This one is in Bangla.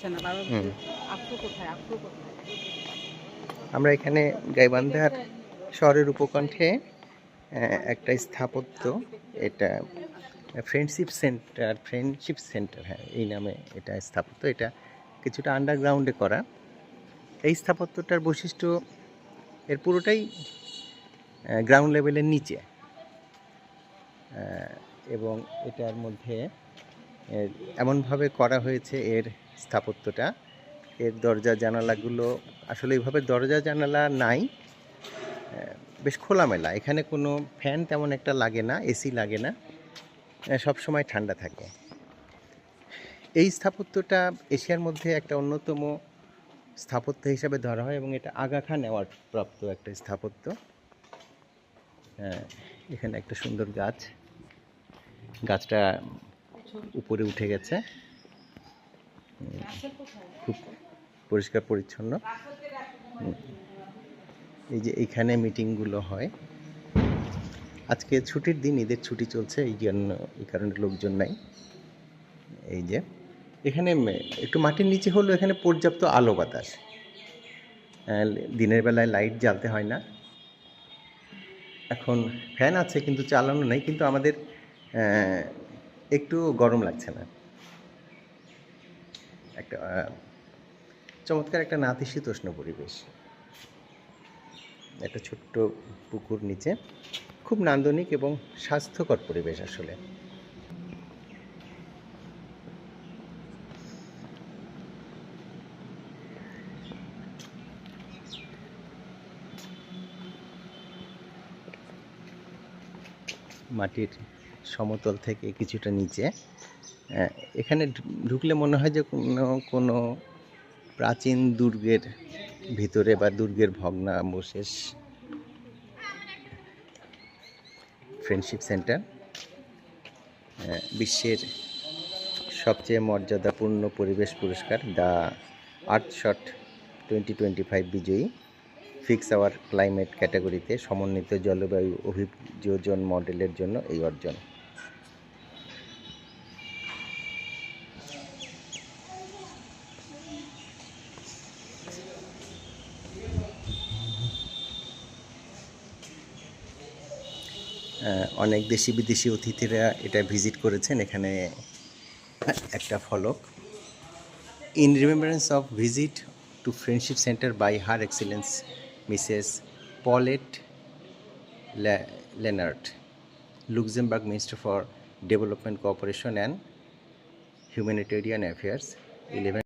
হুম। আমরা এখানে গাইবান্ধার শহরের উপকণ্ঠে একটা স্থাপত্য, এটা ফ্রেন্ডশিপ সেন্টার, হ্যাঁ এই নামে এটা স্থাপত্য। এটা কিছুটা আন্ডারগ্রাউন্ডে করা। এই স্থাপত্যটার বৈশিষ্ট্য এর পুরোটাই গ্রাউন্ড লেভেলের নিচে, এবং এটার মধ্যে এমনভাবে করা হয়েছে এর স্থাপত্যটা, এর দরজা জানালাগুলো আসলে এইভাবে দরজা জানালা নাই, বেশ খোলামেলা। এখানে কোনো ফ্যান তেমন একটা লাগে না, এসি লাগে না, সব সময় ঠান্ডা থাকে। এই স্থাপত্যটা এশিয়ার মধ্যে একটা অন্যতম স্থাপত্য হিসাবে ধরা হয় এবং এটা আগা খান অ্যাওয়ার্ড প্রাপ্ত একটা স্থাপত্য। এখানে একটা সুন্দর গাছটা উপরে উঠে গেছে, খুব পরিষ্কার পরিচ্ছন্ন। এই যে এইখানে মিটিংগুলো হয়, আজকে ছুটির দিন, ঈদের ছুটি চলছে, এই কারণে লোকজন নাই। এই যে এখানে একটু মাটির নিচে হলো, এখানে পর্যাপ্ত আলো বাতাস, দিনের বেলায় লাইট জ্বালতে হয় না। এখন ফ্যান আছে কিন্তু চালানো নেই, কিন্তু আমাদের একটু গরম লাগছে না। একটা চমৎকার একটা নাতিশীতোষ্ণ পরিবেশ, একটা ছোট্ট পুকুর নিচে, খুব নান্দনিক এবং স্বাস্থ্যকর পরিবেশ আসলে। মাটির সমতল থেকে কিছুটা নিচে, এখানে ঢুকলে মনে হয় যে কোনো প্রাচীন দুর্গের ভিতরে বা দুর্গের ভগ্নাবশেষ। ফ্রেন্ডশিপ সেন্টার বিশ্বের সবচেয়ে মর্যাদাপূর্ণ পরিবেশ পুরস্কার দ্য আর্থশট 2025 বিজয়ী, ফিক্স আওয়ার ক্লাইমেট ক্যাটাগরিতে সমন্বিত জলবায়ু অভিযোজন মডেলের জন্য এই অর্জন। অনেক দেশি বিদেশি অতিথিরা এটা ভিজিট করেছেন। এখানে একটা ফলক, in remembrance of visit to friendship centre by her excellency Mrs Paulette Lenert, Luxembourg minister for development cooperation and humanitarian affairs, 11